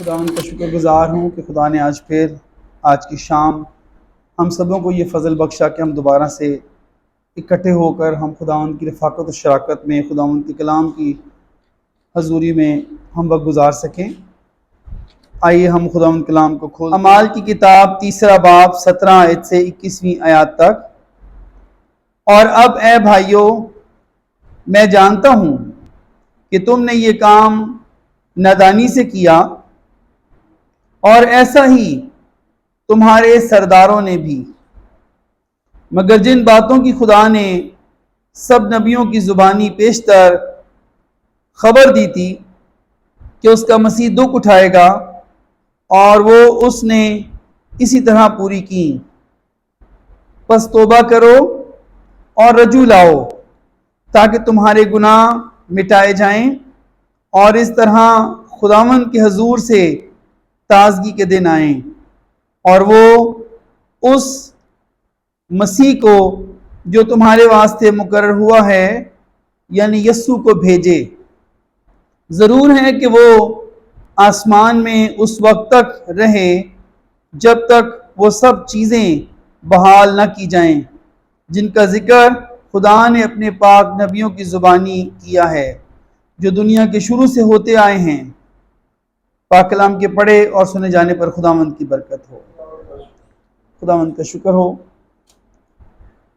خداوند کا شکر گزار ہوں کہ خدا نے آج کی شام ہم سبوں کو یہ فضل بخشا کہ ہم دوبارہ سے اکٹھے ہو کر ہم خداوند کی رفاقت و شراکت میں خداوند کے کلام کی حضوری میں ہم وقت گزار سکیں۔ آئیے ہم خداوند کلام کو کھول اعمال کی کتاب 3 باب 17 آیت سے 21 آیات تک۔ اور اب اے بھائیو، میں جانتا ہوں کہ تم نے یہ کام نادانی سے کیا، اور ایسا ہی تمہارے سرداروں نے بھی، مگر جن باتوں کی خدا نے سب نبیوں کی زبانی پیشتر خبر دی تھی کہ اس کا مسیح دکھ اٹھائے گا، اور وہ اس نے اسی طرح پوری کی۔ پس توبہ کرو اور رجوع لاؤ تاکہ تمہارے گناہ مٹائے جائیں، اور اس طرح خداوند کے حضور سے تازگی کے دن آئیں، اور وہ اس مسیح کو جو تمہارے واسطے مقرر ہوا ہے یعنی یسوع کو بھیجے۔ ضرور ہے کہ وہ آسمان میں اس وقت تک رہے جب تک وہ سب چیزیں بحال نہ کی جائیں جن کا ذکر خدا نے اپنے پاک نبیوں کی زبانی کیا ہے جو دنیا کے شروع سے ہوتے آئے ہیں۔ پاک کلام کے پڑھے اور سنے جانے پر خداوند کی برکت ہو۔ خداوند کا شکر ہو۔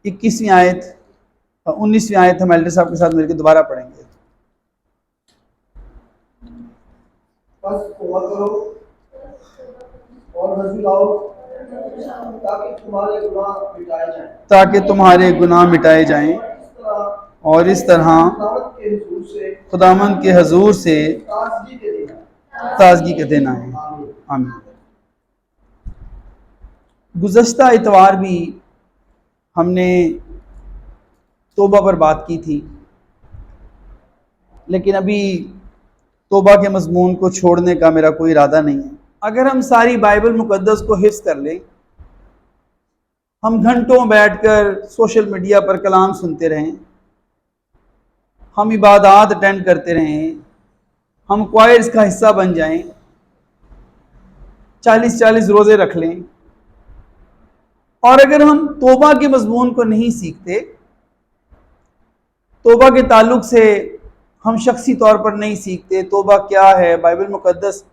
19ویں آیت ہم ایلڈر صاحب کے ساتھ مل کے دوبارہ پڑھیں گے۔ بس توبہ کرو اور رجوع لاؤ تاکہ تمہارے گناہ مٹائے جائیں، اور اس طرح خداوند کے حضور سے تازگی کے دن آئیں۔ آمین۔ گزشتہ اتوار بھی ہم نے توبہ پر بات کی تھی، لیکن ابھی توبہ کے مضمون کو چھوڑنے کا میرا کوئی ارادہ نہیں ہے۔ اگر ہم ساری بائبل مقدس کو حفظ کر لیں، ہم گھنٹوں بیٹھ کر سوشل میڈیا پر کلام سنتے رہیں، ہم عبادات اٹینڈ کرتے رہیں، ہم کوائرز کا حصہ بن جائیں، 40 روزے رکھ لیں، اور اگر ہم توبہ کے مضمون کو نہیں سیکھتے، توبہ کے تعلق سے ہم شخصی طور پر نہیں سیکھتے توبہ کیا ہے، بائبل مقدس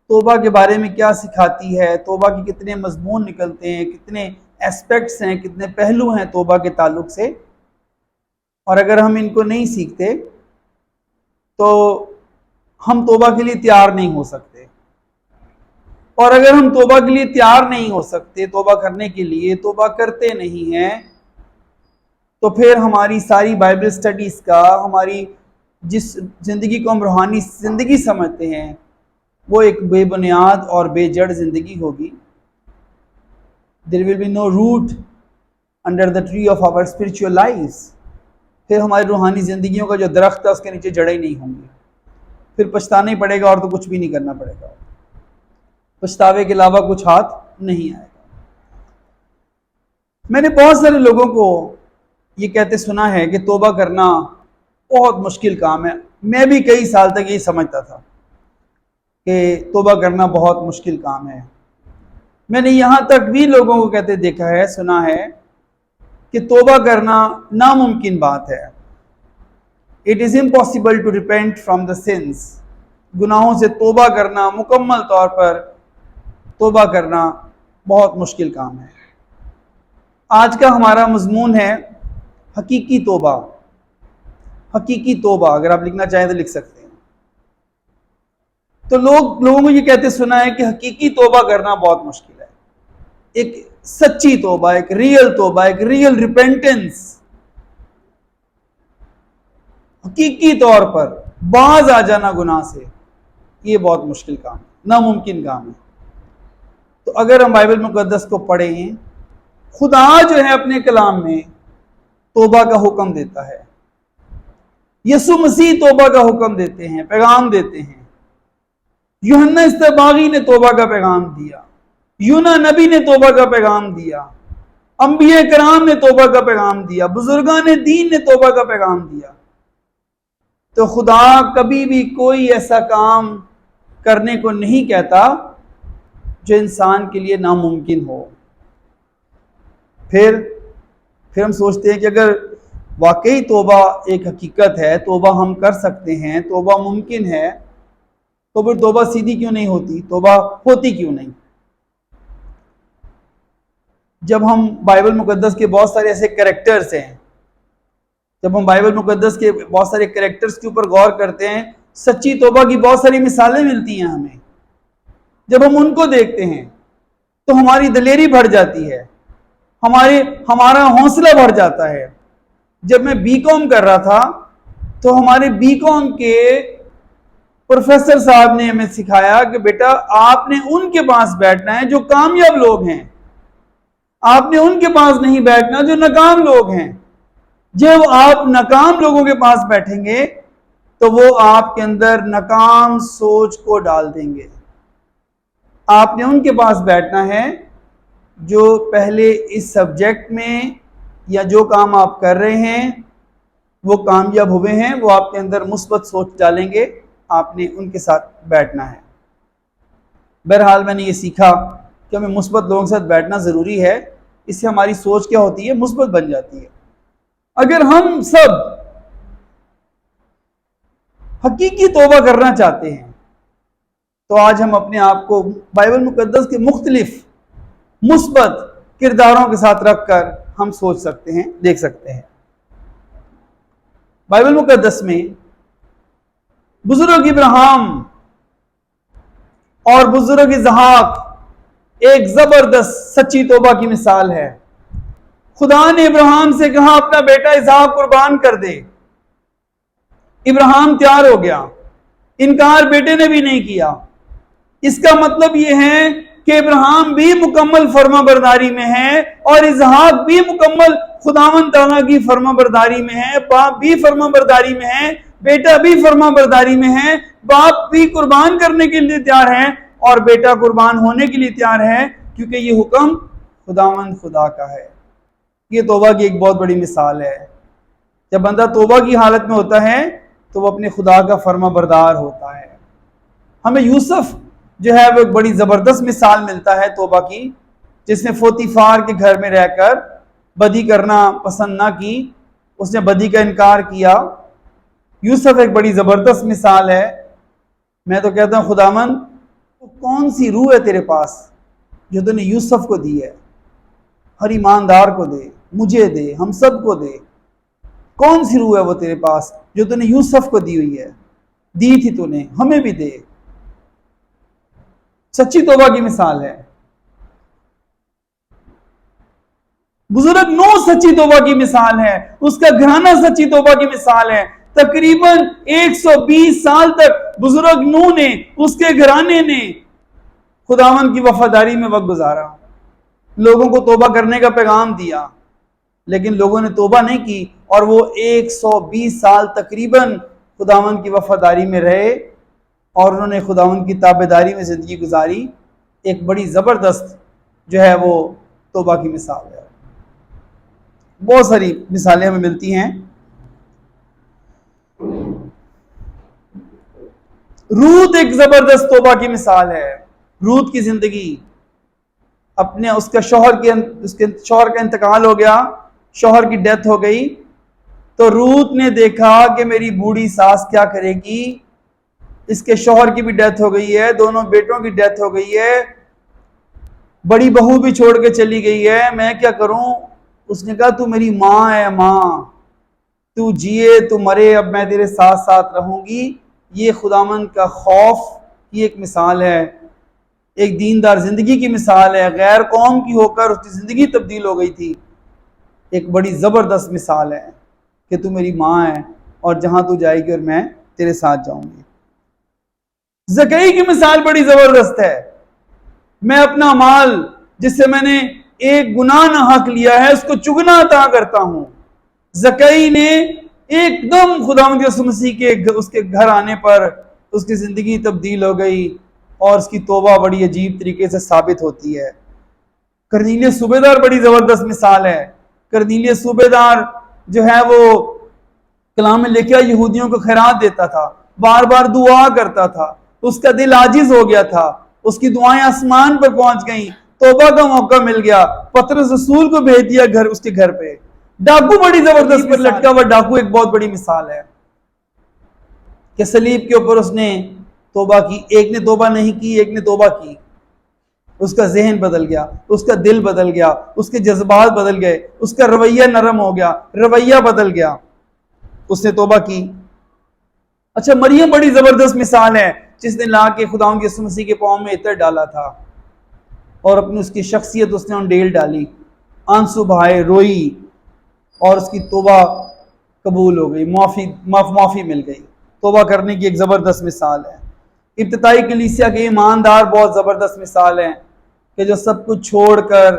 توبہ کے بارے میں کیا سکھاتی ہے، توبہ کے کتنے مضمون نکلتے ہیں، کتنے ایسپیکٹس ہیں، کتنے پہلو ہیں توبہ کے تعلق سے، اور اگر ہم ان کو نہیں سیکھتے تو ہم توبہ کے لیے تیار نہیں ہو سکتے، اور اگر ہم توبہ کے لیے تیار نہیں ہو سکتے، توبہ کرنے کے لیے توبہ کرتے نہیں ہیں، تو پھر ہماری ساری بائبل سٹڈیز کا، ہماری جس زندگی کو ہم روحانی زندگی سمجھتے ہیں، وہ ایک بے بنیاد اور بے جڑ زندگی ہوگی۔ There will be no root under the tree of our spiritual lives۔ پھر ہماری روحانی زندگیوں کا جو درخت ہے اس کے نیچے جڑیں نہیں ہوں گی، پھر پچھتانا ہی پڑے گا، اور تو کچھ بھی نہیں کرنا پڑے گا، پچھتاوے کے علاوہ کچھ ہاتھ نہیں آئے گا۔ میں نے بہت سارے لوگوں کو یہ کہتے سنا ہے کہ توبہ کرنا بہت مشکل کام ہے۔ میں بھی کئی سال تک یہی سمجھتا تھا کہ توبہ کرنا بہت مشکل کام ہے۔ میں نے یہاں تک بھی لوگوں کو کہتے دیکھا ہے، سنا ہے کہ توبہ کرنا ناممکن بات ہے۔ It is impossible to repent from the sins۔ گناہوں سے توبہ کرنا، مکمل طور پر توبہ کرنا بہت مشکل کام ہے۔ آج کا ہمارا مضمون ہے حقیقی توبہ۔ حقیقی توبہ، اگر آپ لکھنا چاہیں تو لکھ سکتے ہیں۔ تو لوگوں کو یہ کہتے سنا ہے کہ حقیقی توبہ کرنا بہت مشکل ہے، ایک سچی توبہ، ایک ریئل توبہ، ایک ریئل ریپینٹنس، حقیقی طور پر باز آ جانا گناہ سے، یہ بہت مشکل کام ہے، ناممکن کام ہے۔ تو اگر ہم بائبل مقدس کو پڑھیں، خدا جو ہے اپنے کلام میں توبہ کا حکم دیتا ہے، یسوع مسیح توبہ کا حکم دیتے ہیں، پیغام دیتے ہیں۔ یوحنا استباغی نے توبہ کا پیغام دیا، یونا نبی نے توبہ کا پیغام دیا، انبیاء کرام نے توبہ کا پیغام دیا، بزرگان دین نے توبہ کا پیغام دیا۔ تو خدا کبھی بھی کوئی ایسا کام کرنے کو نہیں کہتا جو انسان کے لیے ناممکن ہو۔ پھر ہم سوچتے ہیں کہ اگر واقعی توبہ ایک حقیقت ہے، توبہ ہم کر سکتے ہیں، توبہ ممکن ہے، تو پھر توبہ سیدھی کیوں نہیں ہوتی؟ توبہ ہوتی کیوں نہیں؟ جب ہم بائبل مقدس کے بہت سارے ایسے کریکٹرز ہیں، جب ہم بائبل مقدس کے بہت سارے کریکٹرز کے اوپر غور کرتے ہیں، سچی توبہ کی بہت ساری مثالیں ملتی ہیں ہمیں۔ جب ہم ان کو دیکھتے ہیں تو ہماری دلیری بڑھ جاتی ہے، ہمارا حوصلہ بڑھ جاتا ہے۔ جب میں بی کام کر رہا تھا تو ہمارے بی کام کے پروفیسر صاحب نے ہمیں سکھایا کہ بیٹا آپ نے ان کے پاس بیٹھنا ہے جو کامیاب لوگ ہیں، آپ نے ان کے پاس نہیں بیٹھنا جو ناکام لوگ ہیں۔ جب آپ ناکام لوگوں کے پاس بیٹھیں گے تو وہ آپ کے اندر ناکام سوچ کو ڈال دیں گے۔ آپ نے ان کے پاس بیٹھنا ہے جو پہلے اس سبجیکٹ میں یا جو کام آپ کر رہے ہیں وہ کامیاب ہوئے ہیں، وہ آپ کے اندر مثبت سوچ ڈالیں گے، آپ نے ان کے ساتھ بیٹھنا ہے۔ بہرحال میں نے یہ سیکھا کہ ہمیں مثبت لوگوں کے ساتھ بیٹھنا ضروری ہے، اس سے ہماری سوچ کیا ہوتی ہے؟ مثبت بن جاتی ہے۔ اگر ہم سب حقیقی توبہ کرنا چاہتے ہیں تو آج ہم اپنے آپ کو بائبل مقدس کے مختلف مثبت کرداروں کے ساتھ رکھ کر ہم سوچ سکتے ہیں، دیکھ سکتے ہیں۔ بائبل مقدس میں بزرگ ابراہیم اور بزرگ اسحاق ایک زبردست سچی توبہ کی مثال ہے۔ خدا نے ابراہیم سے کہا اپنا بیٹا اسحاق قربان کر دے۔ ابراہیم تیار ہو گیا، انکار بیٹے نے بھی نہیں کیا۔ اس کا مطلب یہ ہے کہ ابراہیم بھی مکمل فرما برداری میں ہے اور اسحاق بھی مکمل خداوند تعالیٰ کی فرما برداری میں ہے، باپ بھی فرما برداری میں ہے، بیٹا بھی فرما برداری میں ہے، باپ بھی قربان کرنے کے لیے تیار ہے اور بیٹا قربان ہونے کے لیے تیار ہے، کیونکہ یہ حکم خداوند خدا کا ہے۔ یہ توبہ کی ایک بہت بڑی مثال ہے۔ جب بندہ توبہ کی حالت میں ہوتا ہے تو وہ اپنے خدا کا فرما بردار ہوتا ہے۔ ہمیں یوسف جو ہے وہ ایک بڑی زبردست مثال ملتا ہے توبہ کی، جس نے پوتیفار کے گھر میں رہ کر بدی کرنا پسند نہ کی، اس نے بدی کا انکار کیا۔ یوسف ایک بڑی زبردست مثال ہے۔ میں تو کہتا ہوں خداوند کون سی روح ہے تیرے پاس جو تو نے یوسف کو دی ہے؟ ہر ایماندار کو دے، مجھے دے، ہم سب کو دے۔ کون سی روح ہے وہ تیرے پاس جو تو نے یوسف کو دی ہوئی ہے؟ دی تھی تو نے، ہمیں بھی دے۔ سچی توبہ کی مثال ہے۔ بزرگ نوح سچی توبہ کی مثال ہے، اس کا گھرانہ سچی توبہ کی مثال ہے۔ تقریباً 120 سال تک بزرگ نوح نے، اس کے گھرانے نے خداوند کی وفاداری میں وقت گزارا، لوگوں کو توبہ کرنے کا پیغام دیا، لیکن لوگوں نے توبہ نہیں کی اور وہ 120 سال تقریباً خداوند کی وفاداری میں رہے اور انہوں نے خداوند کی تابعداری میں زندگی گزاری۔ ایک بڑی زبردست جو ہے وہ توبہ کی مثال ہے۔ بہت ساری مثالیں ہمیں ملتی ہیں۔ روت ایک زبردست توبہ کی مثال ہے۔ روت کی زندگی، اس کے شوہر کا انتقال ہو گیا، شوہر کی ڈیتھ ہو گئی، تو روت نے دیکھا کہ میری بوڑھی ساس کیا کرے گی، اس کے شوہر کی بھی ڈیتھ ہو گئی ہے، دونوں بیٹوں کی ڈیتھ ہو گئی ہے، بڑی بہو بھی چھوڑ کے چلی گئی ہے، میں کیا کروں؟ اس نے کہا تو میری ماں ہے، ماں تو جیے تو مرے، اب میں تیرے ساتھ ساتھ رہوں گی۔ یہ خداوند کا خوف کی ایک مثال ہے، ایک دیندار زندگی کی مثال ہے۔ غیر قوم کی ہو کر اس کی زندگی تبدیل ہو گئی تھی۔ ایک بڑی زبردست مثال ہے کہ تو میری ماں ہے اور جہاں تو جائے گی اور میں تیرے ساتھ جاؤں گی۔ زکئی کی مثال بڑی زبردست ہے۔ میں اپنا مال جس سے میں نے ایک گناہ نہ حق لیا ہے اس کو چگنا عطا کرتا ہوں۔ زکئی نے ایک دم خداوند یسوع مسیح کے اس کے گھر آنے پر اس کی زندگی تبدیل ہو گئی اور اس کی توبہ بڑی عجیب طریقے سے ثابت ہوتی ہے۔ کرنیلیس صوبیدار بڑی زبردست مثال ہے۔ کرنیلیس صوبیدار جو ہے وہ کلام میں لکھا یہودیوں کو خیرات دیتا تھا، بار بار دعا کرتا تھا، اس کا دل عاجز ہو گیا تھا، اس کی دعائیں آسمان پر پہنچ گئیں، توبہ کا موقع مل گیا، پطرس رسول کو بھیج دیا اس کے گھر پہ۔ ڈاکو بڑی زبردست پر لٹکا ہوا ڈاکو ایک بہت بڑی مثال ہے کہ صلیب کے اوپر اس نے توبہ کی۔ ایک نے توبہ نہیں کی، ایک نے توبہ کی، اس کا ذہن بدل گیا، اس کا دل بدل گیا، اس کے جذبات بدل گئے، اس کا رویہ نرم ہو گیا، رویہ بدل گیا، اس نے توبہ کی۔ اچھا، مریم بڑی زبردست مثال ہے، جس نے لا کے خداوند یسوع مسیح کے پاؤں میں عطر ڈالا تھا اور اپنی اس کی شخصیت اس نے انڈیل ڈالی، آنسو بہائے، روئی، اور اس کی توبہ قبول ہو گئی، معافی مل گئی۔ توبہ کرنے کی ایک زبردست مثال ہے۔ ابتدائی کلیسیا کے ایماندار بہت زبردست مثال ہیں کہ جو سب کچھ چھوڑ کر،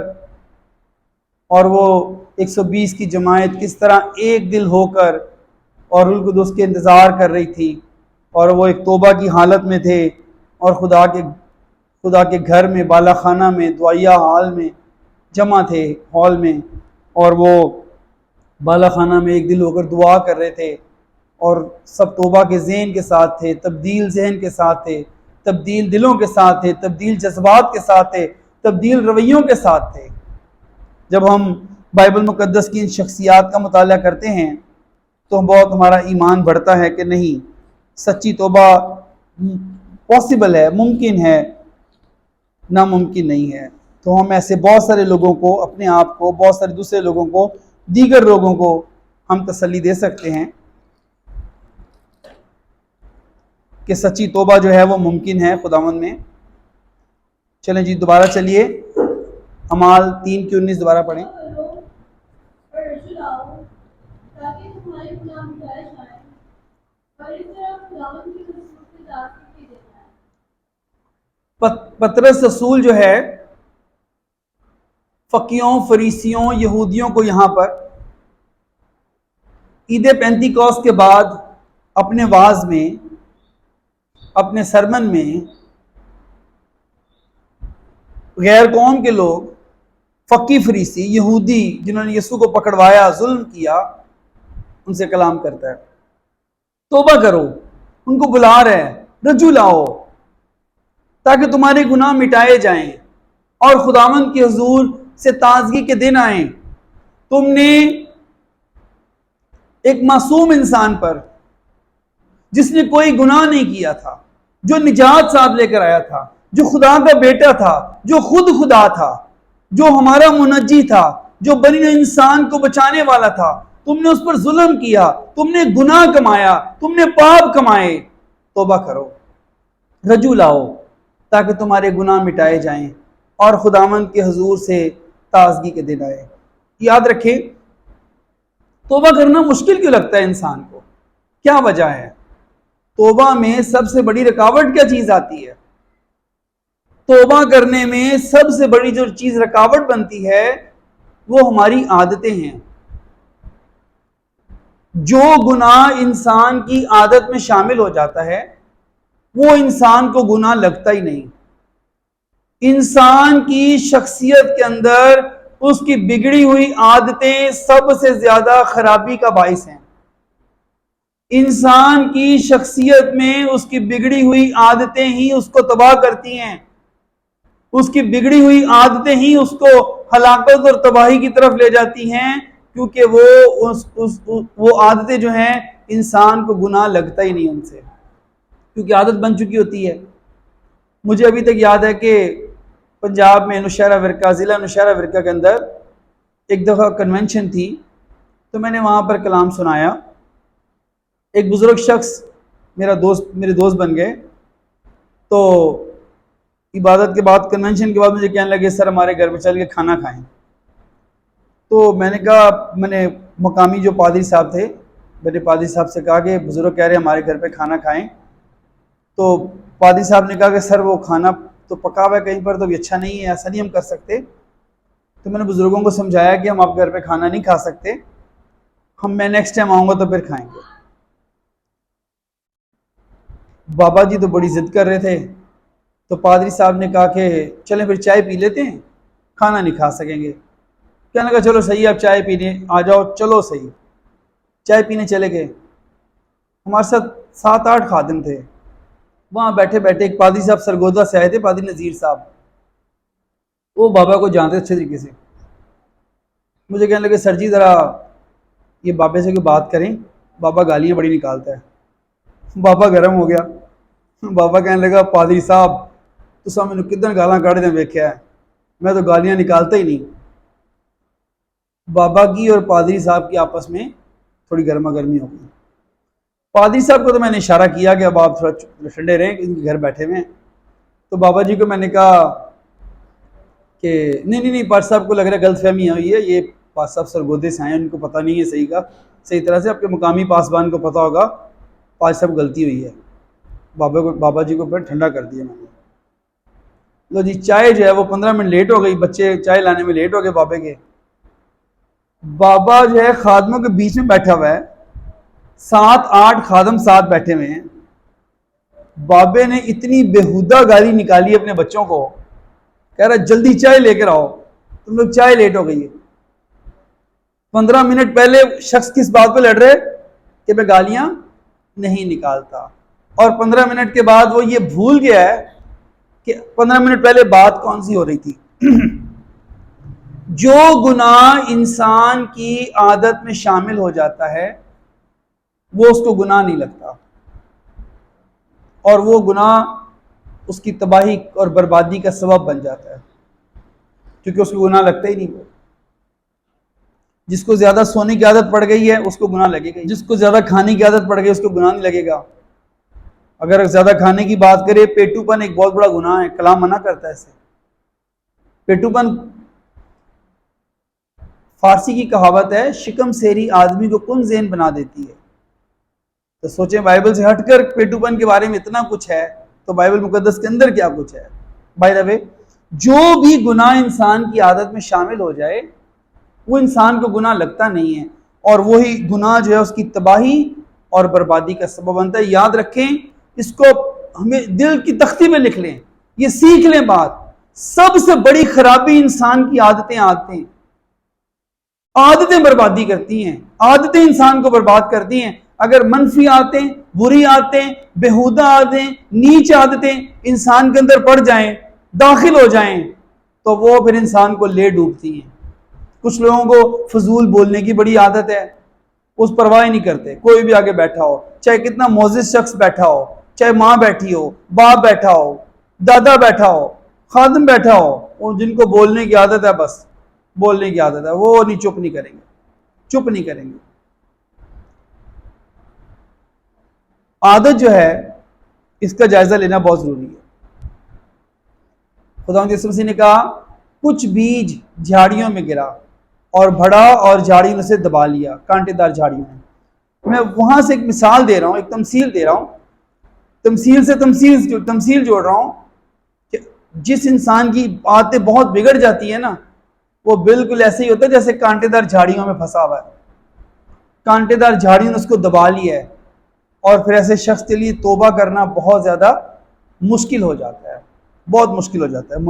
اور وہ 120 کی جماعت کس طرح ایک دل ہو کر اور روح القدس کے انتظار کر رہی تھی، اور وہ ایک توبہ کی حالت میں تھے، اور خدا کے گھر میں، بالا خانہ میں، دعائیہ حال میں جمع تھے، ہال میں، اور وہ بالا خانہ میں ایک دل ہو کر دعا کر رہے تھے، اور سب توبہ کے ذہن کے ساتھ تھے، تبدیل ذہن کے ساتھ تھے، تبدیل دلوں کے ساتھ تھے، تبدیل جذبات کے ساتھ تھے، تبدیل رویوں کے ساتھ تھے۔ جب ہم بائبل مقدس کی ان شخصیات کا مطالعہ کرتے ہیں تو بہت ہمارا ایمان بڑھتا ہے کہ نہیں، سچی توبہ پاسبل ہے، ممکن ہے، ناممکن نہیں ہے۔ تو ہم ایسے بہت سارے لوگوں کو، اپنے آپ کو، بہت سارے دوسرے لوگوں کو، دیگر لوگوں کو ہم تسلی دے سکتے ہیں کہ سچی توبہ جو ہے وہ ممکن ہے خداوند میں۔ چلیں جی، دوبارہ چلیے اعمال 3:19 دوبارہ پڑھیں۔ پطرس رسول جو ہے فقیوں، فریسیوں، یہودیوں کو یہاں پر عید پینتیکوست کے بعد اپنے واعظ میں، اپنے سرمن میں، غیر قوم کے لوگ، فقی فریسی، یہودی جنہوں نے یسوع کو پکڑوایا، ظلم کیا، ان سے کلام کرتا ہے، توبہ کرو، ان کو بلا رہے ہیں، رجوع لاؤ تاکہ تمہارے گناہ مٹائے جائیں اور خداوند کے حضور سے تازگی کے دن آئیں۔ تم نے ایک معصوم انسان پر، جس نے کوئی گناہ نہیں کیا تھا، جو نجات ساتھ لے کر آیا تھا، جو خدا کا بیٹا تھا، جو خود خدا تھا، جو ہمارا منجی تھا، جو بنی انسان کو بچانے والا تھا، تم نے اس پر ظلم کیا، تم نے گناہ کمایا، تم نے پاپ کمائے۔ توبہ کرو، رجوع لاؤ تاکہ تمہارے گناہ مٹائے جائیں اور خداوند کے حضور سے تازگی کے دن آئے۔ یاد رکھیں، توبہ کرنا مشکل کیوں لگتا ہے انسان کو؟ کیا وجہ ہے؟ توبہ میں سب سے بڑی رکاوٹ کیا چیز آتی ہے؟ توبہ کرنے میں سب سے بڑی جو چیز رکاوٹ بنتی ہے وہ ہماری عادتیں ہیں۔ جو گناہ انسان کی عادت میں شامل ہو جاتا ہے وہ انسان کو گناہ لگتا ہی نہیں۔ انسان کی شخصیت کے اندر اس کی بگڑی ہوئی عادتیں سب سے زیادہ خرابی کا باعث ہیں۔ انسان کی شخصیت میں اس کی بگڑی ہوئی عادتیں ہی اس کو تباہ کرتی ہیں، اس کی بگڑی ہوئی عادتیں ہی اس کو ہلاکت اور تباہی کی طرف لے جاتی ہیں، کیونکہ وہ عادتیں جو ہیں انسان کو گناہ لگتا ہی نہیں ان سے، کیونکہ عادت بن چکی ہوتی ہے۔ مجھے ابھی تک یاد ہے کہ پنجاب میں نوشہرہ ورقہ، ضلع نوشہرہ ورقہ کے اندر ایک دفعہ کنونشن تھی، تو میں نے وہاں پر کلام سنایا۔ ایک بزرگ شخص میرے دوست بن گئے، تو عبادت کے بعد، کنونشن کے بعد مجھے کہنے لگے سر ہمارے گھر پہ چل کے کھانا کھائیں۔ تو میں نے کہا، میں نے مقامی جو پادری صاحب تھے، میرے پادری صاحب سے کہا کہ بزرگ کہہ رہے ہمارے گھر پہ کھانا کھائیں۔ تو پادری صاحب نے کہا کہ سر وہ کھانا تو پکا ہوا ہے کہیں پر، تو بھی اچھا نہیں ہے، ایسا نہیں ہم کر سکتے۔ تو میں نے بزرگوں کو سمجھایا کہ ہم آپ گھر پہ کھانا نہیں کھا سکتے، میں نیکسٹ ٹائم آؤں گا تو پھر کھائیں گے۔ بابا جی تو بڑی ضد کر رہے تھے، تو پادری صاحب نے کہا کہ چلیں پھر چائے پی لیتے ہیں، کھانا نہیں کھا سکیں گے۔ کہنے لگا چلو صحیح ہے، آپ چائے پینے آ جاؤ، چلو صحیح۔ چائے پینے چلے گئے، ہمارے ساتھ 7-8 خادم تھے۔ وہاں بیٹھے بیٹھے ایک پادری صاحب سرگودا سے آئے تھے، پادری نذیر صاحب، وہ بابا کو جانتے اچھے طریقے سے. مجھے کہنے لگے سر جی ذرا یہ بابے سے کوئی بات کریں، بابا گالیاں بڑی نکالتا ہے. بابا گرم ہو گیا. بابا کہنے لگا پادری صاحب تو مینوں کدھر گالاں کھڑے ویکھیا ہے، میں تو گالیاں نکالتا ہی نہیں. بابا کی اور پادری صاحب کی آپس میں تھوڑی گرما گرمی ہو گئی. پادری صاحب کو تو میں نے اشارہ کیا کہ اب آپ تھوڑا ٹھنڈے رہیں، ان کے گھر بیٹھے ہوئے ہیں. تو بابا جی کو میں نے کہا کہ نہیں پادری صاحب کو لگ رہا ہے غلط فہمی ہوئی ہے، یہ پادری صاحب سرگودے سے آئے ہیں، ان کو پتہ نہیں ہے صحیح طرح سے، آپ کے مقامی پاسبان کو پتہ ہوگا پادری صاحب غلطی ہوئی ہے. بابا جی کو پھر ٹھنڈا کر دیا میں نے. لو جی چائے جو ہے وہ 15 منٹ لیٹ ہو گئی، بچے چائے لانے میں لیٹ ہو گئے بابے کے. بابا جو ہے خادموں کے بیچ میں بیٹھا ہوا ہے، 7-8 خادم ساتھ بیٹھے ہوئے ہیں. بابے نے اتنی بےہودہ گالی نکالی اپنے بچوں کو، کہہ رہا جلدی چائے لے کر آؤ، تم لوگ چائے لیٹ ہو گئی ہے. 15 منٹ پہلے شخص کس بات پہ لڑ رہے کہ میں گالیاں نہیں نکالتا، اور 15 منٹ کے بعد وہ یہ بھول گیا ہے کہ 15 منٹ پہلے بات کون سی ہو رہی تھی. جو گناہ انسان کی عادت میں شامل ہو جاتا ہے وہ اس کو گناہ نہیں لگتا، اور وہ گناہ اس کی تباہی اور بربادی کا سبب بن جاتا ہے، کیونکہ اس کو گناہ لگتا ہی نہیں. جس کو زیادہ سونے کی عادت پڑ گئی ہے اس کو گناہ لگے گا، جس کو زیادہ کھانے کی عادت پڑ گئی اس کو گناہ نہیں لگے گا. اگر زیادہ کھانے کی بات کرے، پیٹو پن ایک بہت بڑا گناہ ہے، کلام منع کرتا ہے اسے. پیٹو پن فارسی کی کہاوت ہے، شکم سیری آدمی کو کن ذہن بنا دیتی ہے. تو سوچیں بائبل سے ہٹ کر پیٹو پن کے بارے میں اتنا کچھ ہے تو بائبل مقدس کے اندر کیا کچھ ہے. بائی دا وے، جو بھی گناہ انسان کی عادت میں شامل ہو جائے وہ انسان کو گناہ لگتا نہیں ہے، اور وہی گناہ جو ہے اس کی تباہی اور بربادی کا سبب بنتا ہے. یاد رکھیں، اس کو ہمیں دل کی تختی میں لکھ لیں، یہ سیکھ لیں بات. سب سے بڑی خرابی انسان کی عادتیں بربادی کرتی ہیں، عادتیں انسان کو برباد کرتی ہیں. اگر منفی عادتیں، بری عادتیں، بےہودہ عادتیں، نیچ عادتیں انسان کے اندر پڑ جائیں، داخل ہو جائیں، تو وہ پھر انسان کو لے ڈوبتی ہیں. کچھ لوگوں کو فضول بولنے کی بڑی عادت ہے، اس پرواہ نہیں کرتے. کوئی بھی آگے بیٹھا ہو، چاہے کتنا معزز شخص بیٹھا ہو، چاہے ماں بیٹھی ہو، باپ بیٹھا ہو، دادا بیٹھا ہو، خادم بیٹھا ہو، اور جن کو بولنے کی عادت ہے، بس بولنے کی عادت ہے، وہ نہیں چپ نہیں کریں گے، چپ نہیں کریں گے. عادت جو ہے اس کا جائزہ لینا بہت ضروری ہے. خدا یسوع مسیح نے کہا کچھ بیج جھاڑیوں میں گرا اور بڑھا اور جھاڑیوں نے اسے دبا لیا، کانٹے دار جھاڑیوں نے. میں وہاں سے ایک مثال دے رہا ہوں، ایک تمثیل دے رہا ہوں، تمثیل سے تمثیل جوڑ رہا ہوں کہ جس انسان کی عادتیں بہت بگڑ جاتی ہے نا، وہ بالکل ایسے ہی ہوتا ہے جیسے کانٹے دار جھاڑیوں میں پھنسا ہوا ہے. کانٹے دار جھاڑیوں نے اس کو دبا لیا ہے، اور پھر ایسے شخص کے لیے توبہ کرنا بہت زیادہ مشکل ہو جاتا ہے، بہت مشکل ہو جاتا ہے.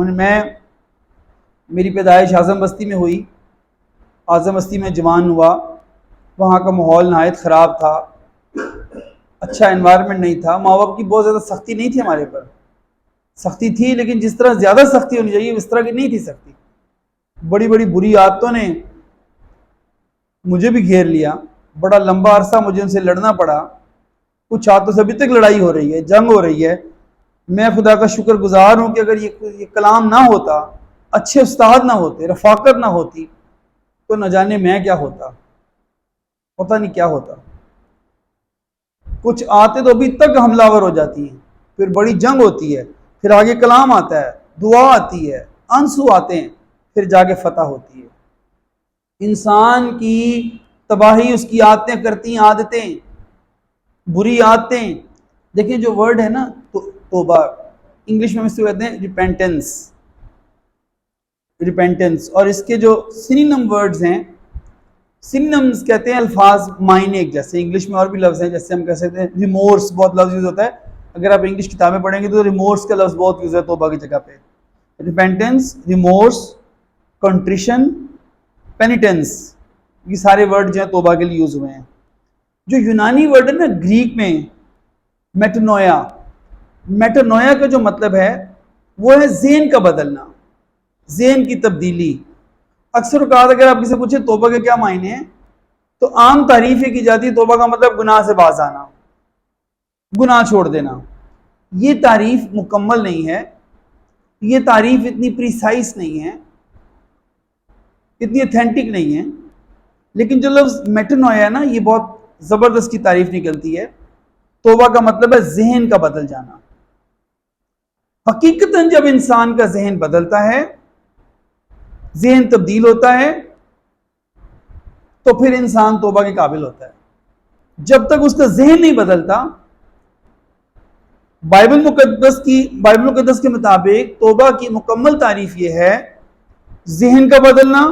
میری پیدائش اعظم بستی میں ہوئی، اعظم بستی میں جوان ہوا. وہاں کا ماحول نہایت خراب تھا، اچھا انوائرمنٹ نہیں تھا. ماں باپ کی بہت زیادہ سختی نہیں تھی ہمارے پر، سختی تھی لیکن جس طرح زیادہ سختی ہونی چاہیے اس طرح کی نہیں تھی سختی. بڑی بڑی بری عادتوں نے مجھے بھی گھیر لیا، بڑا لمبا عرصہ مجھے ان سے لڑنا پڑا. کچھ عادتوں سے ابھی تک لڑائی ہو رہی ہے، جنگ ہو رہی ہے. میں خدا کا شکر گزار ہوں کہ اگر یہ کلام نہ ہوتا، اچھے استاد نہ ہوتے، رفاقت نہ ہوتی، تو نہ جانے میں کیا ہوتا، پتہ نہیں کیا ہوتا. کچھ عادتیں تو ابھی تک حملہ آور ہو جاتی ہیں، پھر بڑی جنگ ہوتی ہے، پھر آگے کلام آتا ہے، دعا آتی ہے، آنسو آتے ہیں، پھر جا کے فتح ہوتی ہے. انسان کی تباہی اس کی عادتیں کرتی ہیں، عادتیں، بری عادتیں. دیکھیں جو ورڈ ہے نا توبہ، انگلش میں اس کو کہتے ہیں ریپینٹنس، اور اس کے جو سینونیم ورڈز ہیں، سینونیمز کہتے ہیں الفاظ معنی ایک جیسے. انگلش میں اور بھی لفظ ہیں، جیسے ہم کہہ سکتے ہیں ریمورس، بہت لفظ یوز ہوتا ہے. اگر آپ انگلش کتابیں پڑھیں گے تو ریمورس کا لفظ بہت یوز ہے توبہ کی جگہ پہ. ریپینٹنس، ریمورس، کنٹریشن، پینیٹنس، یہ سارے ورڈ جو ہیں توبہ کے لیے یوز ہوئے ہیں. جو یونانی ورڈ ہے نا گریک میں میٹنویا، میٹانویا کا جو مطلب ہے وہ ہے ذہن کا بدلنا، ذہن کی تبدیلی۔ اکثر اوقات اگر آپ کسی سے پوچھیں توبہ کے کیا معنی ہیں تو عام تعریف یہ کی جاتی ہے توبہ کا مطلب گناہ سے باز آنا، گناہ چھوڑ دینا۔ یہ تعریف مکمل نہیں ہے، یہ تعریف اتنی پریسائز نہیں ہے، اتنی اتھینٹک نہیں ہے۔ لیکن جو لفظ میٹانویا ہے نا، یہ بہت زبردست کی تعریف نکلتی ہے۔ توبہ کا مطلب ہے ذہن کا بدل جانا۔ حقیقتاً جب انسان کا ذہن بدلتا ہے، ذہن تبدیل ہوتا ہے، تو پھر انسان توبہ کے قابل ہوتا ہے۔ جب تک اس کا ذہن نہیں بدلتا، بائبل مقدس کے مطابق توبہ کی مکمل تعریف یہ ہے ذہن کا بدلنا،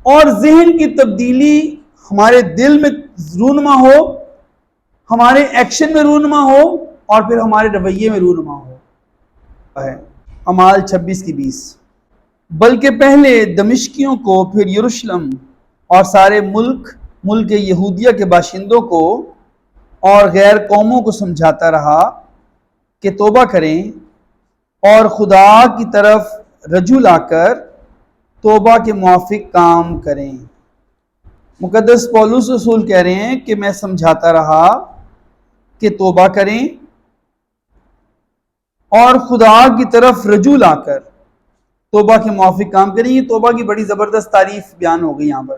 اور ذہن کی تبدیلی ہمارے دل میں رونما ہو، ہمارے ایکشن میں رونما ہو، اور پھر ہمارے رویے میں رونما ہو۔ اعمال 26:20 بلکہ پہلے دمشقیوں کو، پھر یروشلم اور سارے ملک یہودیہ کے باشندوں کو اور غیر قوموں کو سمجھاتا رہا کہ توبہ کریں اور خدا کی طرف رجوع لا کر توبہ کے موافق کام کریں۔ مقدس پولس رسول کہہ رہے ہیں کہ میں سمجھاتا رہا کہ توبہ کریں اور خدا کی طرف رجوع لا کر توبہ کے موافق کام کریں۔ یہ توبہ کی بڑی زبردست تعریف بیان ہو گئی یہاں پر۔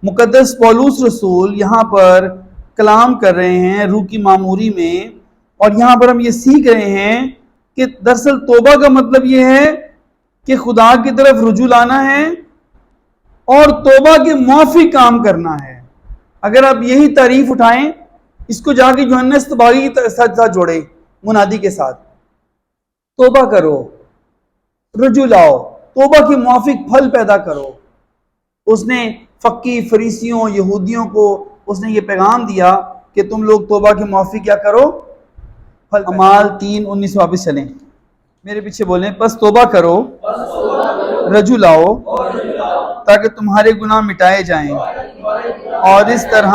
مقدس پولس رسول یہاں پر کلام کر رہے ہیں روح کی معموری میں، اور یہاں پر ہم یہ سیکھ رہے ہیں کہ دراصل توبہ کا مطلب یہ ہے کہ خدا کی طرف رجوع لانا ہے اور توبہ کے موافق کام کرنا ہے۔ اگر آپ یہی تعریف اٹھائیں، اس کو جا کے یوحنا طباغی کے ساتھ جوڑیں منادی کے ساتھ، توبہ کرو، رجوع لاؤ، توبہ کے موافق پھل پیدا کرو۔ اس نے فقی فریسیوں یہودیوں کو اس نے یہ پیغام دیا کہ تم لوگ توبہ کے موافق کیا کرو، پھل۔ اعمال 3:19 واپس چلیں، میرے پیچھے بولیں، پس توبہ کرو، رجوع لاؤ تاکہ تمہارے گناہ مٹائے جائیں، اور اس طرح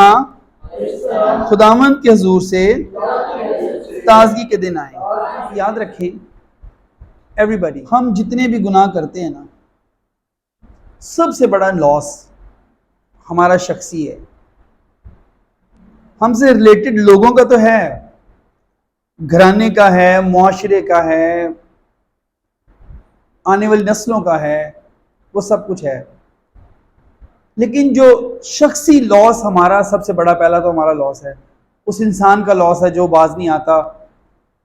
خداوند کے حضور سے تازگی کے دن آئیں۔ یاد رکھیں ایوری ہم جتنے بھی گناہ کرتے ہیں نا، سب سے بڑا لاس ہمارا شخصی ہے۔ ہم سے ریلیٹڈ لوگوں کا تو ہے، گھرانے کا ہے، معاشرے کا ہے، آنے والی نسلوں کا ہے، وہ سب کچھ ہے۔ لیکن جو شخصی لاس ہمارا سب سے بڑا، پہلا تو ہمارا لاس ہے، اس انسان کا لاس ہے جو باز نہیں آتا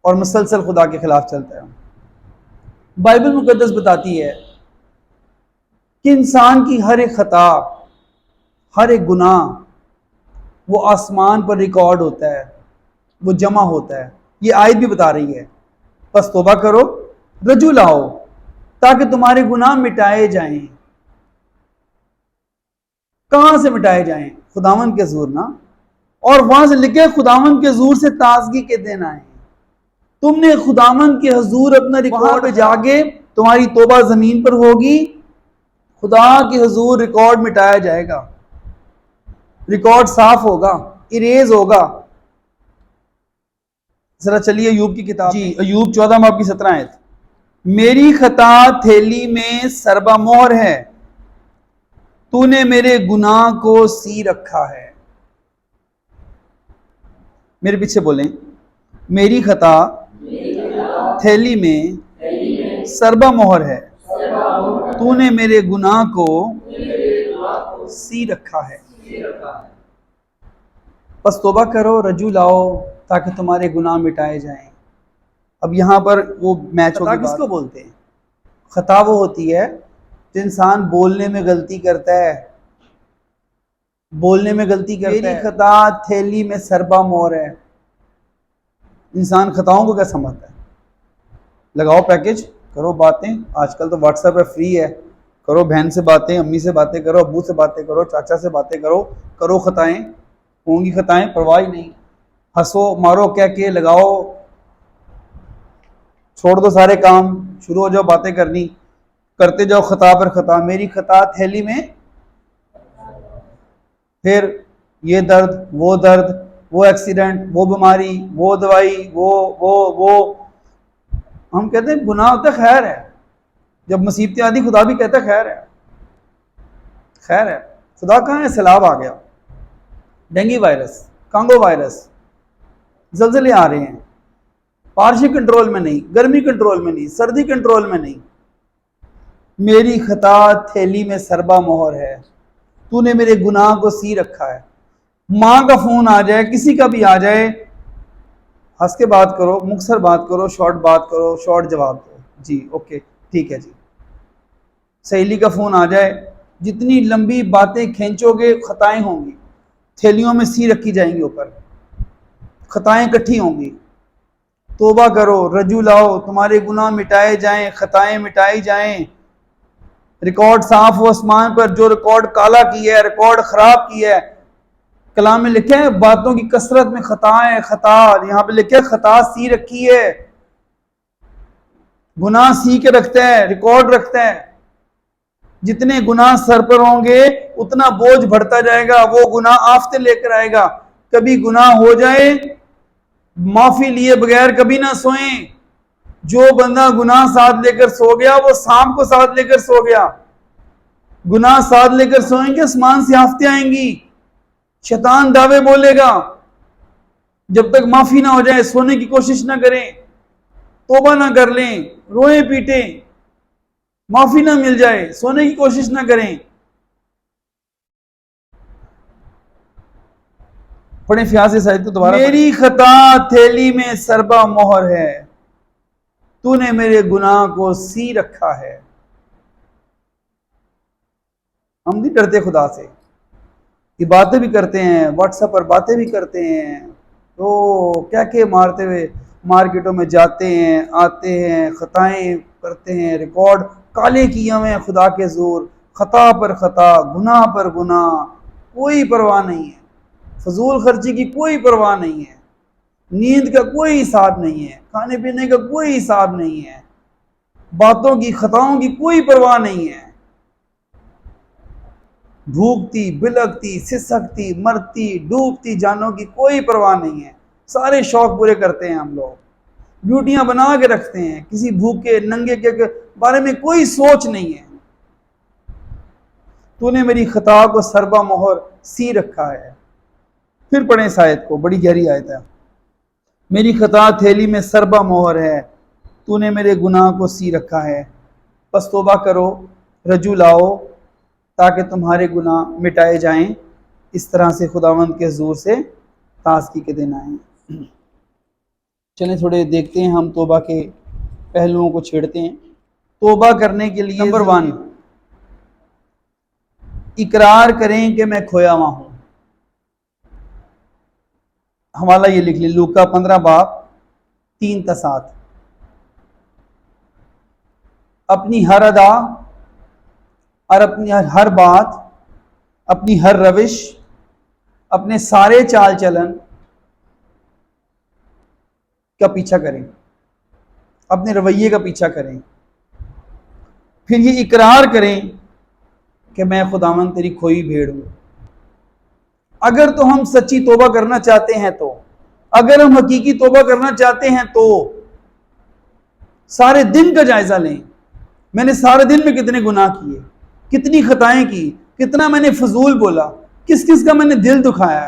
اور مسلسل خدا کے خلاف چلتا ہے۔ بائبل مقدس بتاتی ہے کہ انسان کی ہر ایک خطا، ہر ایک گناہ وہ آسمان پر ریکارڈ ہوتا ہے، وہ جمع ہوتا ہے۔ یہ آیت بھی بتا رہی ہے، پس توبہ کرو، رجوع لاؤ تاکہ تمہارے گناہ مٹائے جائیں۔ کہاں سے مٹائے جائیں؟ خداوند کے حضور نا، اور وہاں سے لکھے خداوند کے حضور سے تازگی کے دن آئیں۔ تم نے خداوند کے حضور اپنا ریکارڈ پہ جاگے، تمہاری توبہ زمین پر ہوگی، خدا کے حضور ریکارڈ مٹایا جائے گا، ریکارڈ صاف ہوگا، اریز ہوگا۔ ذرا چلیے ایوب کی کتاب، جی ایوب 14 باب کی 17 آیت، میری خطا تھیلی میں سربا مہر ہے، تو نے میرے گناہ کو سی رکھا ہے۔ میرے پیچھے بولیں، میری خطا تھیلی میں سربا مہر ہے، تو نے میرے گناہ کو سی رکھا ہے۔ بس توبہ کرو، رجوع لاؤ تاکہ تمہارے گناہ مٹائے جائیں۔ اب یہاں پر وہ میچ ہوگی، خطا کس کو بولتے ہیں؟ خطا وہ ہوتی ہے جو انسان بولنے میں غلطی کرتا ہے، بولنے میں غلطی کرتا ہے۔ میری خطا تھیلی میں سربا مہر ہے۔ انسان خطاؤں کو کیا سمجھتا ہے؟ لگاؤ پیکج، کرو باتیں، آج کل تو واٹس ایپ ہے، فری ہے، کرو بہن سے باتیں، امی سے باتیں کرو، ابو سے باتیں کرو، چاچا سے باتیں کرو، کرو خطائیں، ہوں گی خطائیں، پرواہ نہیں، ہنسو مارو کہہ کے لگاؤ، چھوڑ دو سارے کام، شروع ہو جاؤ باتیں کرنی، کرتے جاؤ خطا پر خطا۔ میری خطا تھیلی میں، پھر یہ درد وہ درد، وہ ایکسیڈنٹ، وہ بیماری، وہ دوائی، وہ ہم کہتے ہیں گناہ ہوتا ہے خیر ہے. جب مصیبتیں آتی خدا بھی کہتا ہے خیر ہے، خیر ہے. خدا کہاں ہے؟ سیلاب آ گیا، ڈینگی وائرس، کانگو وائرس، زلزلے آ رہے ہیں، بارشیں کنٹرول میں نہیں، گرمی کنٹرول میں نہیں، سردی کنٹرول میں نہیں. میری خطا تھیلی میں سربا مہر ہے، تو نے میرے گناہ کو سی رکھا ہے. ماں کا فون آ جائے، کسی کا بھی آ جائے، ہنس کے بات کرو، مختصر بات کرو، شارٹ بات کرو، شارٹ جواب دو، جی اوکے ٹھیک ہے جی. سہیلی کا فون آ جائے، جتنی لمبی باتیں کھینچو گے خطائیں ہوں گی، تھیلیوں میں سی رکھی جائیں گی، اوپر خطائیں اکٹھی ہوں گی. توبہ کرو، رجوع لاؤ، تمہارے گناہ مٹائے جائیں، خطائیں مٹائی جائیں. ریکارڈ صاف ہو آسمان پر، جو ریکارڈ کالا کیا ہے، ریکارڈ خراب کیا ہے. کلام میں لکھے ہیں باتوں کی کثرت میں خطائیں، خطا، یہاں پہ لکھے خطا سی رکھی ہے. گناہ سی کے رکھتا ہے، ریکارڈ رکھتا ہے. جتنے گناہ سر پر ہوں گے اتنا بوجھ بڑھتا جائے گا، وہ گناہ آفتے لے کر آئے گا. کبھی گناہ ہو جائے معافی لیے بغیر کبھی نہ سوئیں. جو بندہ گناہ ساتھ لے کر سو گیا وہ سانپ کو ساتھ لے کر سو گیا. گناہ ساتھ لے کر سوئیں گے آسمان سے آفتیں آئیں گی، شیطان دعوے بولے گا. جب تک معافی نہ ہو جائے سونے کی کوشش نہ کریں، توبہ نہ کر لیں، روئیں پیٹیں، معافی نہ مل جائے سونے کی کوشش نہ کریں. پڑھیں فیاض سعید کو دوبارہ. میری خطا تھیلی میں سربا مہر ہے، تو نے میرے گناہ کو سی رکھا ہے. ہم نہیں ڈرتے خدا سے، یہ باتیں بھی کرتے ہیں، واٹس ایپ پر باتیں بھی کرتے ہیں، تو کیا کہ مارتے ہوئے مارکیٹوں میں جاتے ہیں، آتے ہیں، خطائیں کرتے ہیں، ریکارڈ کالے کیے ہوئے ہیں خدا کے زور، خطا پر خطا، گناہ پر گناہ، کوئی پرواہ نہیں ہے. فضول خرچی کی کوئی پرواہ نہیں ہے، نیند کا کوئی حساب نہیں ہے، کھانے پینے کا کوئی حساب نہیں ہے، باتوں کی خطاؤں کی کوئی پرواہ نہیں ہے. بھوکتی، بلکتی، سسکتی، مرتی، ڈوبتی جانوں کی کوئی پرواہ نہیں ہے. سارے شوق پورے کرتے ہیں ہم لوگ، بیوٹیاں بنا کے رکھتے ہیں، کسی بھوکے ننگے کے بارے میں کوئی سوچ نہیں ہے. تو نے میری خطا کو سربا مہر سی رکھا ہے. پھر پڑھیں اس آیت کو، بڑی گہری آیت ہے. میری خطا تھیلی میں سربا مہر ہے، تو نے میرے گناہ کو سی رکھا ہے. پس توبہ کرو، رجوع لاؤ، تاکہ تمہارے گناہ مٹائے جائیں. اس طرح سے خداوند کے حضور سے تازگی کے دن آئیں. چلیں تھوڑے دیکھتے ہیں، ہم توبہ کے پہلوؤں کو چھیڑتے ہیں. توبہ کرنے کے لیے نمبر 1، اقرار کریں کہ میں کھویا ہوا ہوں. حوالہ یہ لکھ لیں، لوکا 15 باب 3 تا 7. اپنی ہر ادا اور اپنی ہر بات، اپنی ہر روش، اپنے سارے چال چلن کا پیچھا کریں، اپنے رویے کا پیچھا کریں. پھر یہ اقرار کریں کہ میں خداوند تیری کھوئی بھیڑ ہوں. اگر تو ہم سچی توبہ کرنا چاہتے ہیں، تو اگر ہم حقیقی توبہ کرنا چاہتے ہیں تو سارے دن کا جائزہ لیں. میں نے سارے دن میں کتنے گناہ کیے، کتنی خطائیں کی، کتنا میں نے فضول بولا، کس کس کا میں نے دل دکھایا.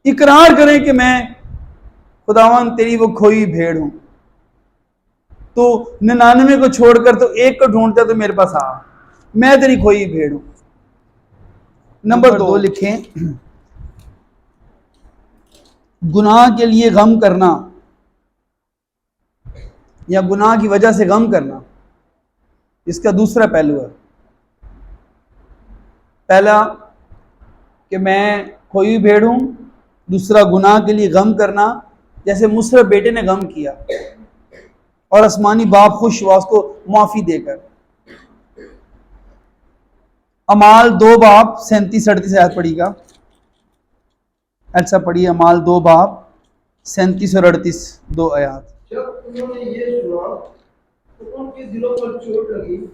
اقرار کریں کہ میں خداوند تیری وہ کھوئی بھیڑ ہوں. تو 99 کو چھوڑ کر تو ایک کو ڈھونڈتا تو میرے پاس آ، میں تیری کھوئی بھیڑ ہوں. نمبر 2 لکھیں، گناہ کے لیے غم کرنا یا گناہ کی وجہ سے غم کرنا، اس کا دوسرا پہلو ہے. پہلا کہ میں کھوئی بھیڑ ہوں، دوسرا گناہ کے لیے غم کرنا، جیسے مصرف بیٹے نے غم کیا اور آسمانی باپ خوش ہوا اس کو معافی دے کر. اعمال 2 باب 37-38 آیت پڑھی گا، ایسا پڑھی. اعمال 2 باب 37 اور 38 2 آیات. جب انہوں نے یہ سنا تو ان کے دلوں پر چوٹ لگی،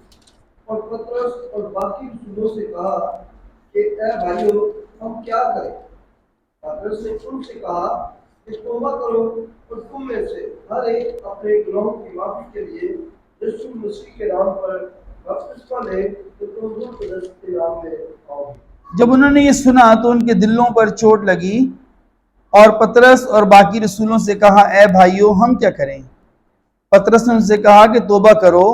اور پترس اور باقی رسولوں سے کہا کہ اے بھائیو، ہم کیا کریں؟ حضرت نے ان سے کہا کہ توبہ کرو اور تم میں سے ہر ایک اپنے گناہوں کی معافی کے لیے یسوع مسیح کے نام پر بپتسمہ لے تو تم روح القدس کے نام میں آؤ گے۔ جب انہوں نے یہ سنا تو ان کے دلوں پر چوٹ لگی اور پطرس اور باقی رسولوں سے کہا اے بھائیو ہم کیا کریں؟ پطرس نے ان سے کہا کہ توبہ کرو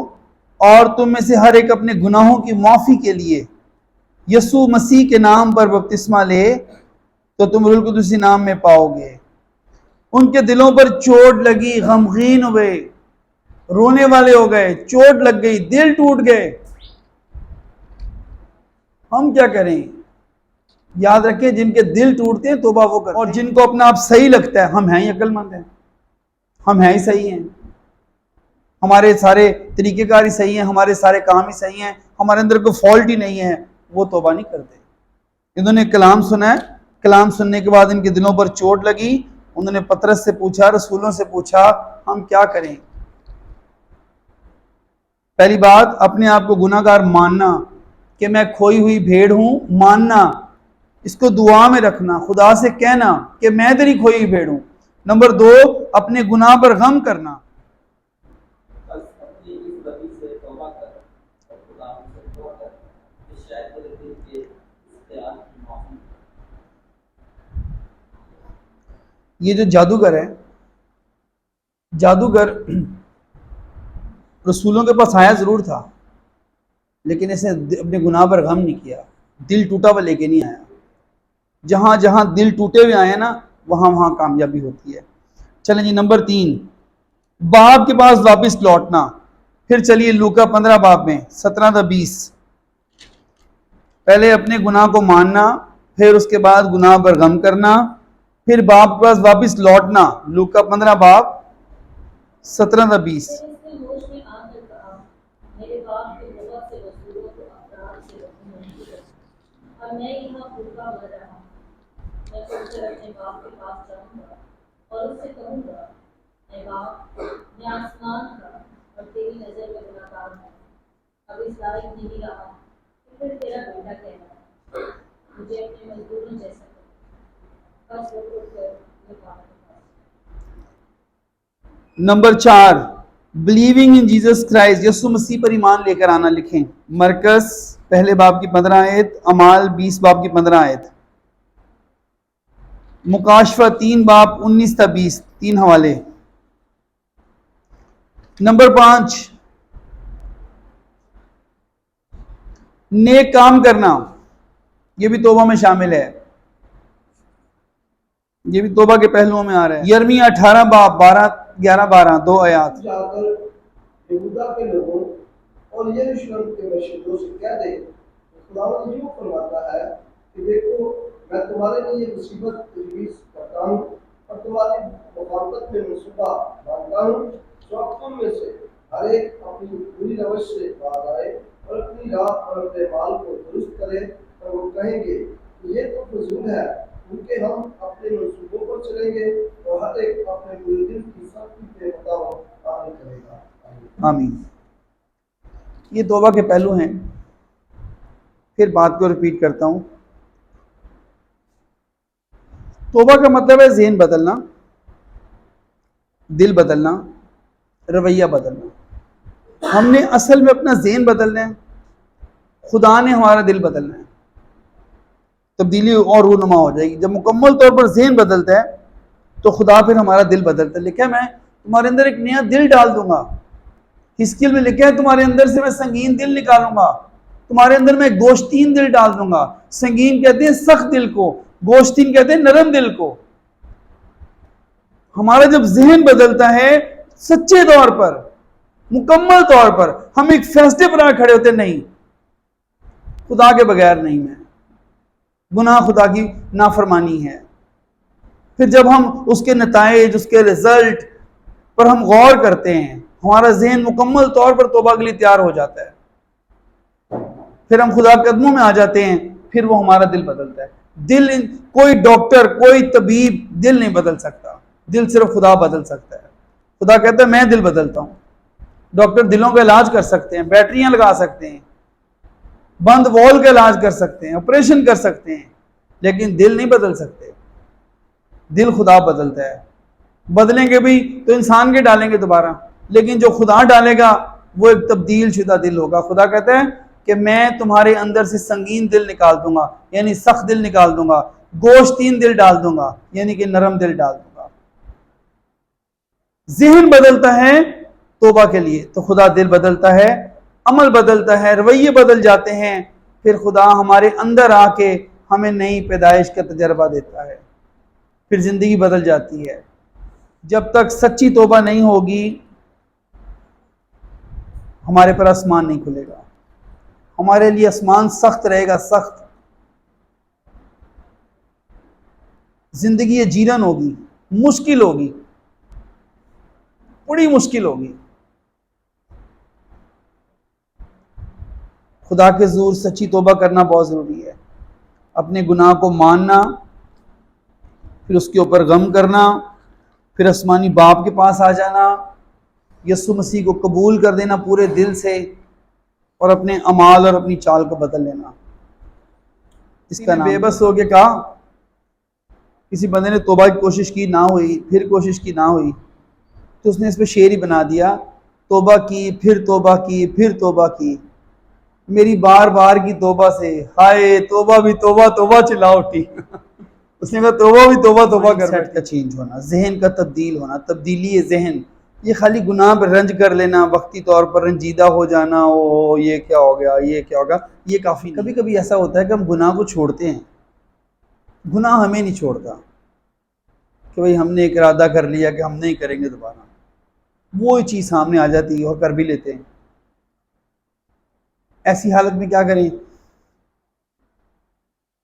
اور تم میں سے ہر ایک اپنے گناہوں کی معافی کے لیے یسوع مسیح کے نام پر بپتسمہ لے تو تم روح القدس کے نام میں پاؤ گے۔ ان کے دلوں پر چوٹ لگی، غمگین ہوئے، رونے والے ہو گئے، چوٹ لگ گئی، دل ٹوٹ گئے۔ ہم کیا کریں؟ یاد رکھیں جن کے دل ٹوٹتے ہیں توبہ وہ کرتے ہیں، اور جن کو اپنا آپ صحیح لگتا ہے ہم ہیں ہی عقل مند ہیں، ہم ہیں ہی صحیح ہیں، ہمارے سارے طریقہ کار ہی صحیح ہیں، ہمارے سارے کام ہی صحیح ہیں، ہمارے اندر کوئی فالٹ ہی نہیں ہے، وہ توبہ نہیں کرتے۔ انہوں نے کلام سنا ہے، کلام سننے کے بعد ان کے دلوں پر چوٹ لگی، انہوں نے پطرس سے پوچھا، رسولوں سے پوچھا ہم کیا کریں؟ پہلی بات اپنے آپ کو گناہ گار ماننا کہ میں کھوئی ہوئی بھیڑ ہوں، ماننا، اس کو دعا میں رکھنا، خدا سے کہنا کہ میں تیری کھوئی ہوئی بھیڑ ہوں۔ نمبر 2 اپنے گناہ پر غم کرنا۔ بس اپنی اس بدی سے توبہ کر اور خدا سے دعا کر کہ شاید تیرے دل کے اختیار کی معافی۔ یہ جو جادوگر ہے، جادوگر رسولوں کے پاس آیا ضرور تھا لیکن اسے اپنے گناہ پر غم نہیں کیا، دل ٹوٹا ہوا لے کے نہیں آیا۔ جہاں جہاں دل ٹوٹے ہوئے آئے نا وہاں وہاں کامیابی ہوتی ہے۔ چلیں جی نمبر 3 باپ کے پاس واپس لوٹنا۔ پھر چلیے لوکا 15 باب میں 17 تا 20۔ پہلے اپنے گناہ کو ماننا، پھر اس کے بعد گناہ پر غم کرنا، پھر باپ کے پاس واپس لوٹنا۔ لوکا 15 باب 17 تا 20۔ پھر اس نے ہوش میں آ کر کہا میرے باپ کے بہت سے رسولوں کو ابرار سے رسول اور میں یہاں بھوکا مر رہا ہوں۔ میں سوچ کر اپنے باپ کے پاس جاؤں گا اور اس سے کہوں گا اے باپ میں آسمان کا اور تیری نظر میں گناہ گار ہوں، اب اس لائق نہیں رہا کہ پھر تیرا بیٹا کہنا، مجھے اپنے مزدوروں جیسا کر۔ بس وہ اٹھ کر اپنے باپ کے پاس۔ Number 4 believing in Jesus Christ, یسوع مسیح پر ایمان لے کر آنا۔ لکھیں مرکز پہلے باب کی 15 آیت، اعمال 20 باب کی 15 آیت، مکاشفہ 3 باب 19 تا 20، 3 حوالے۔ نمبر 5 نیک کام کرنا، یہ بھی توبہ میں شامل ہے، یہ بھی توبہ کے پہلوؤں میں آ رہا ہے۔ یرمیہ 18 باب 11-12 2 آیات۔ جا کر یہودا کے لوگوں اور یروشلم کے مشرقوں سے کہہ دے خداوند یوں فرماتا ہے کہ دیکھو میں تمہارے لیے مصیبت تجویز کرتا ہوں اور تمہاری مخالفت میں منصوبہ باندھتا ہوں، سو اب تم میں سے ہر ایک اپنی بری روش سے باز آئے اور اپنی راہ اور اپنے مال کو درست کرے، اور وہ کہیں گے کہ یہ تو فضول ہے، کیونکہ ہم اپنے منصوبوں پر چلیں گے اور ہر ایک اپنے بری دل کی سختی کے مطابق عمل کرے گا۔ آمین۔ یہ توبہ کے پہلو ہیں، پھر بات کو ریپیٹ کرتا ہوں۔ توبہ کا مطلب ہے ذہن بدلنا، دل بدلنا، رویہ بدلنا۔ ہم نے اصل میں اپنا ذہن بدلنا ہے، خدا نے ہمارا دل بدلنا ہے، تبدیلی اور رونما ہو جائے گی۔ جب مکمل طور پر ذہن بدلتا ہے تو خدا پھر ہمارا دل بدلتا ہے۔ لکھا ہے میں تمہارے اندر ایک نیا دل ڈال دوں گا، حزقیل میں لکھا ہے تمہارے اندر سے میں سنگین دل نکالوں گا، تمہارے اندر میں گوشتین دل ڈال دوں گا۔ سنگین کہتے ہیں سخت دل کو، گوشتین کہتے ہیں نرم دل کو۔ ہمارا جب ذہن بدلتا ہے سچے طور پر، مکمل طور پر، ہم ایک فیصلے پر کھڑے ہوتے نہیں، خدا کے بغیر نہیں ہے، گناہ خدا کی نافرمانی ہے۔ پھر جب ہم اس کے نتائج، اس کے رزلٹ پر ہم غور کرتے ہیں، ہمارا ذہن مکمل طور پر توبہ کے لیے تیار ہو جاتا ہے، پھر ہم خدا کے قدموں میں آ جاتے ہیں، پھر وہ ہمارا دل بدلتا ہے۔ دل کوئی ڈاکٹر، کوئی طبیب دل نہیں بدل سکتا، دل صرف خدا بدل سکتا ہے۔ خدا کہتا ہے میں دل بدلتا ہوں۔ ڈاکٹر دلوں کا علاج کر سکتے ہیں، بیٹریاں لگا سکتے ہیں، بند وال کا علاج کر سکتے ہیں، آپریشن کر سکتے ہیں، لیکن دل نہیں بدل سکتے۔ دل خدا بدلتا ہے. بدلیں گے بھی تو انسان کے ڈالیں گے دوبارہ، لیکن جو خدا ڈالے گا وہ ایک تبدیل شدہ دل ہوگا. خدا کہتا ہے کہ میں تمہارے اندر سے سنگین دل نکال دوں گا، یعنی سخت دل نکال دوں گا، گوشتین دل ڈال دوں گا، یعنی کہ نرم دل ڈال دوں گا. ذہن بدلتا ہے توبہ کے لیے تو خدا دل بدلتا ہے، عمل بدلتا ہے، رویے بدل جاتے ہیں، پھر خدا ہمارے اندر آ کے ہمیں نئی پیدائش کا تجربہ دیتا ہے، پھر زندگی بدل جاتی ہے. جب تک سچی توبہ نہیں ہوگی ہمارے پر آسمان نہیں کھلے گا. ہمارے لیے آسمان سخت رہے گا، سخت. زندگی جیرن ہوگی، مشکل ہوگی، بڑی مشکل ہوگی. خدا کے حضور سچی توبہ کرنا بہت ضروری ہے. اپنے گناہ کو ماننا، پھر اس کے اوپر غم کرنا، پھر آسمانی باپ کے پاس آ جانا، یسوع مسیح کو قبول کر دینا پورے دل سے، اور اپنے اعمال اور اپنی چال کو بدل لینا. اس کا نام بے بس ہو کے کہا، کسی بندے نے توبہ کی کوشش کی نہ ہوئی، پھر کوشش کی نہ ہوئی، تو اس نے اس پہ شعر ہی بنا دیا، توبہ کی پھر توبہ کی پھر توبہ کی، میری بار بار کی توبہ سے ہائے توبہ بھی توبہ توبہ چلا اٹھی. اس نے کہا توبہ بھی توبہ توبہ کر بیٹھ. کا چینج ہونا، ذہن کا تبدیل ہونا، تبدیلی ذہن. یہ خالی گناہ پہ رنج کر لینا، وقتی طور پر رنجیدہ ہو جانا، او یہ کیا ہو گیا یہ کیا ہوگا، یہ کافی نہیں. کبھی کبھی ایسا ہوتا ہے کہ ہم گناہ کو چھوڑتے ہیں، گناہ ہمیں نہیں چھوڑتا، کہ بھئی ہم نے ایک ارادہ کر لیا کہ ہم نہیں کریں گے دوبارہ، وہ چیز سامنے آ جاتی ہے اور کر بھی لیتے ہیں. ایسی حالت میں کیا کریں؟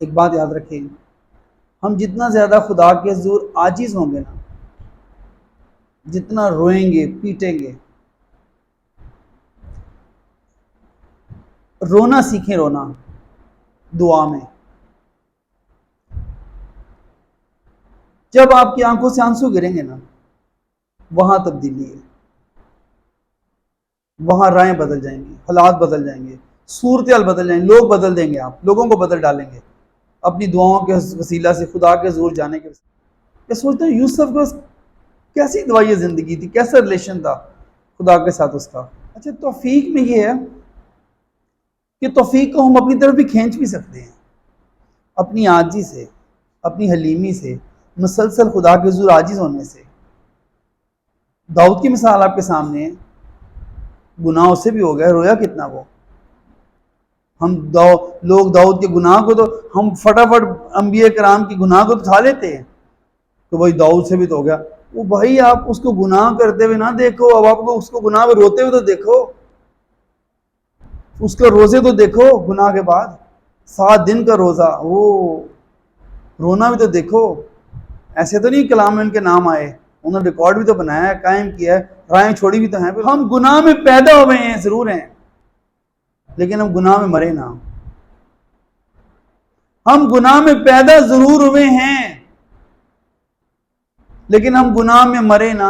ایک بات یاد رکھیں، ہم جتنا زیادہ خدا کے حضور عاجز ہوں گے نا، جتنا روئیں گے پیٹیں گے، رونا سیکھیں، رونا دعا میں. جب آپ کی آنکھوں سے آنسو گریں گے نا، وہاں تبدیلی ہے، وہاں رائیں بدل جائیں گی، حالات بدل جائیں گے، صورتحال بدل جائیں گے، لوگ بدل دیں گے، آپ لوگوں کو بدل ڈالیں گے اپنی دعاؤں کے وسیلہ سے، خدا کے حضور جانے کے وسیلہ. میں سوچتا ہوں یوسف کو کیسی دعائیں زندگی تھی، کیسا ریلیشن تھا خدا کے ساتھ اس کا. اچھا توفیق میں یہ ہے کہ توفیق کو ہم اپنی طرف بھی کھینچ بھی سکتے ہیں، اپنی عاجزی سے، اپنی حلیمی سے، مسلسل خدا کے حضور عاجز ہونے سے. داؤد کی مثال آپ کے سامنے ہے، گناہ اس سے بھی ہو گیا، رویا کتنا وہ. ہم لوگ داؤد کے گناہ کو تو ہم فٹافٹ انبیاء کرام کی گناہ کو تو اٹھا لیتے ہیں، تو بھائی داؤد سے بھی تو ہو گیا. وہ بھائی آپ اس کو گناہ کرتے ہوئے نہ دیکھو، اب آپ کو اس کو گناہ میں روتے ہوئے تو دیکھو، اس کے روزے تو دیکھو گناہ کے بعد، 7 دن کا روزہ، وہ رونا بھی تو دیکھو. ایسے تو نہیں کلام میں ان کے نام آئے، انہوں نے ریکارڈ بھی تو بنایا ہے، قائم کیا ہے، رائیں چھوڑی بھی تو ہیں. ہم گناہ میں پیدا ہوئے ہیں ضرور ہیں، لیکن ہم گناہ میں مرے نہ. ہم گناہ میں پیدا ضرور ہوئے ہیں، لیکن ہم گناہ میں مرے نہ.